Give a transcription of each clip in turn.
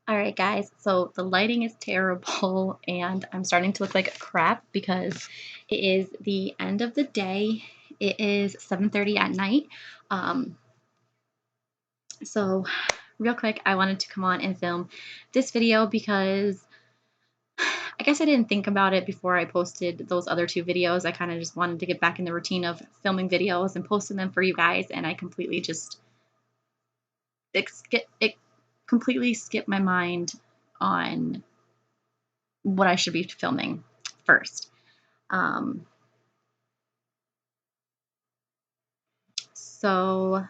Alright guys, so the lighting is terrible and I'm starting to look like crap because it is the end of the day. It is 7:30 at night. Um, so real quick, I wanted to come on and film this video because I guess I didn't think about it before I posted those other two videos. I kind of just wanted to get back in the routine of filming videos and posting them for you guys, and I completely just it completely skipped my mind on what I should be filming first. Um, so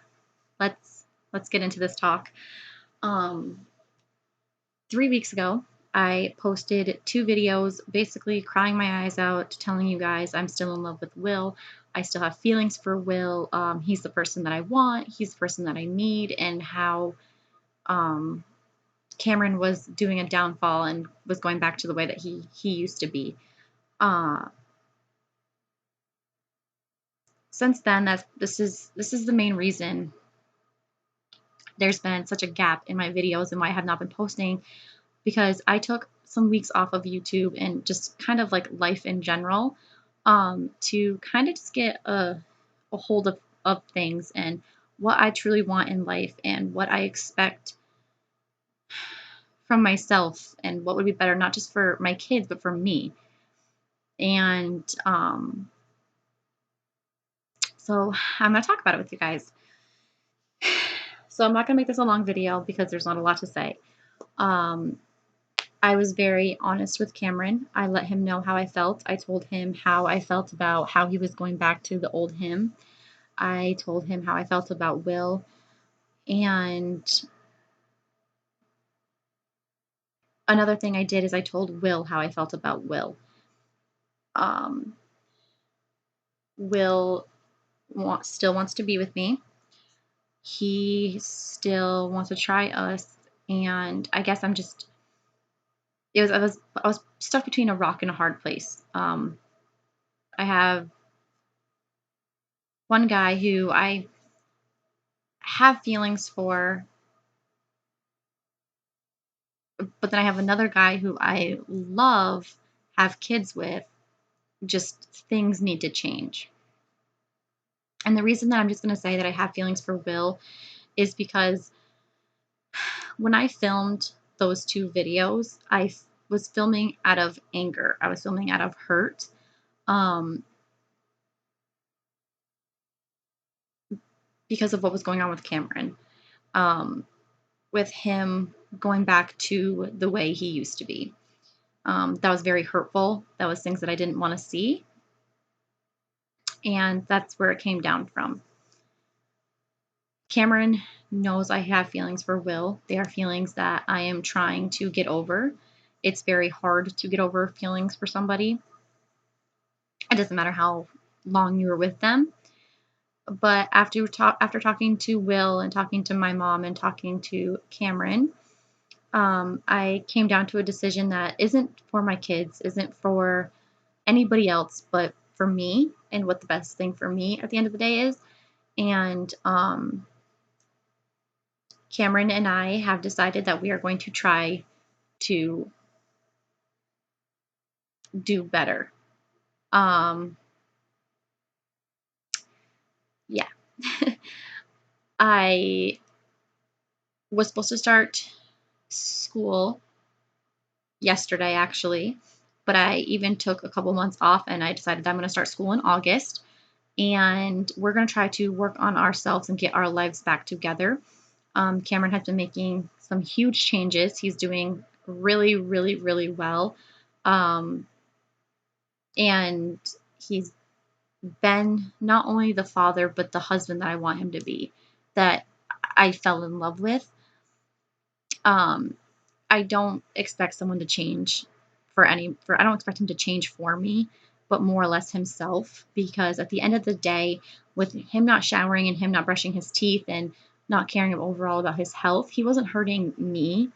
let's get into this talk. Um, 3 weeks ago, I posted two videos, basically crying my eyes out, telling you guys I'm still in love with Will. I still have feelings for Will. He's the person that I want. He's the person that I need, and how um, Cameron was doing a downfall and was going back to the way that he used to be. Uh, since then, this is the main reason there's been such a gap in my videos and why I have not been posting, because I took some weeks off of YouTube and just kind of like life in general, to kind of just get a hold of things and what I truly want in life and what I expect from myself and what would be better, not just for my kids, but for me. And so I'm going to talk about it with you guys. So I'm not going to make this a long video because there's not a lot to say. Um, I was very honest with Cameron. I let him know how I felt. I told him how I felt about how he was going back to the old him. I told him how I felt about Will. And another thing I did is I told Will how I felt about Will. Um, Will still wants to be with me. He still wants to try us. And I guess I was stuck between a rock and a hard place. I have one guy who I have feelings for, but then I have another guy who I love, have kids with. Just things need to change. And the reason that I'm just going to say that I have feelings for Will is because when I filmed those two videos, I was filming out of anger. I was filming out of hurt. Um, because of what was going on with Cameron. With him going back to the way he used to be. That was very hurtful. That was things that I didn't want to see. And that's where it came down from. Cameron knows I have feelings for Will. They are feelings that I am trying to get over. It's very hard to get over feelings for somebody. It doesn't matter how long you were with them. But after talking to Will and talking to my mom and talking to Cameron, I came down to a decision that isn't for my kids, isn't for anybody else, but for me and what the best thing for me at the end of the day is. And Cameron and I have decided that we are going to try to do better. Yeah. I was supposed to start school yesterday, actually, but I even took a couple months off and I decided that I'm going to start school in August. And we're going to try to work on ourselves and get our lives back together. Cameron has been making some huge changes. He's doing really, really, really well. And he's been not only the father, but the husband that I want him to be, that I fell in love with. I don't expect someone to change I don't expect him to change for me, but more or less himself, because at the end of the day, with him not showering and him not brushing his teeth and not caring overall about his health, he wasn't hurting me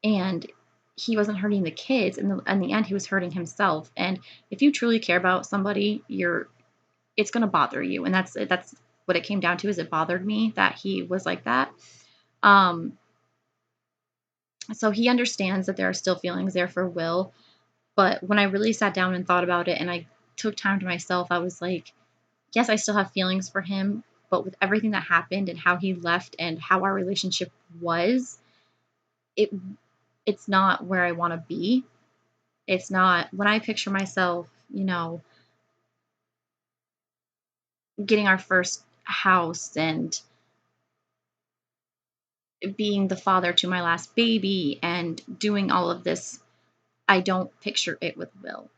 and he wasn't hurting the kids. In the end, he was hurting himself. And if you truly care about somebody, it's going to bother you. And that's what it came down to, is it bothered me that he was like that. So he understands that there are still feelings there for Will. But when I really sat down and thought about it and I took time to myself, I was like, yes, I still have feelings for him. But with everything that happened and how he left and how our relationship was, it it's not where I want to be. It's not when I picture myself, getting our first house and being the father to my last baby and doing all of this, I don't picture it with Will.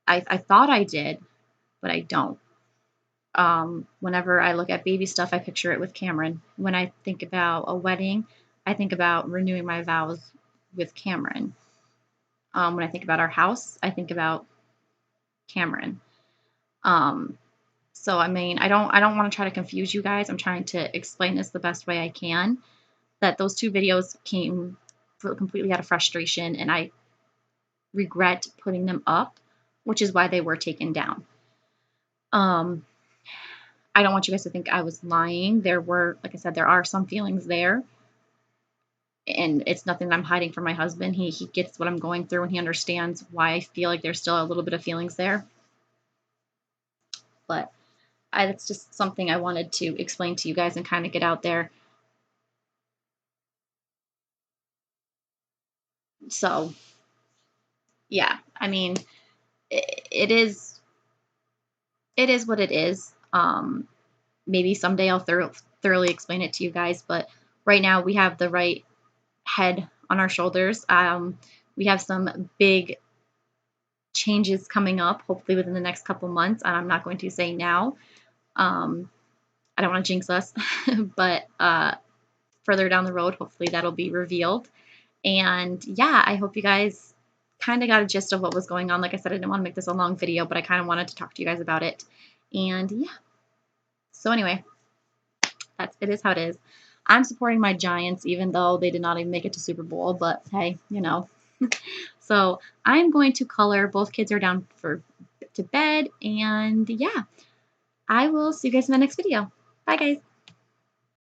I thought I did, but I don't. Whenever I look at baby stuff, I picture it with Cameron. When I think about a wedding, I think about renewing my vows with Cameron. When I think about our house, I think about Cameron. Um, so I mean, I don't want to try to confuse you guys. I'm trying to explain this the best way I can. That those two videos came completely out of frustration, and I regret putting them up, which is why they were taken down. I don't want you guys to think I was lying. There were, like I said, there are some feelings there, and it's nothing that I'm hiding from my husband. He gets what I'm going through, and he understands why I feel like there's still a little bit of feelings there. But that's just something I wanted to explain to you guys and kind of get out there. So, yeah, I mean, it is what it is. Maybe someday I'll thoroughly explain it to you guys, but right now we have the right head on our shoulders. We have some big changes coming up, hopefully within the next couple months, and I'm not going to say now. Um, I don't want to jinx us, but further down the road, hopefully that'll be revealed. And yeah, I hope you guys kind of got a gist of what was going on. Like I said, I didn't want to make this a long video, but I kind of wanted to talk to you guys about it. And yeah, so anyway, it is how it is. I'm supporting my Giants, even though they did not even make it to Super Bowl. But hey, So I'm going to color. Both kids are down to bed, and yeah, I will see you guys in the next video. Bye, guys.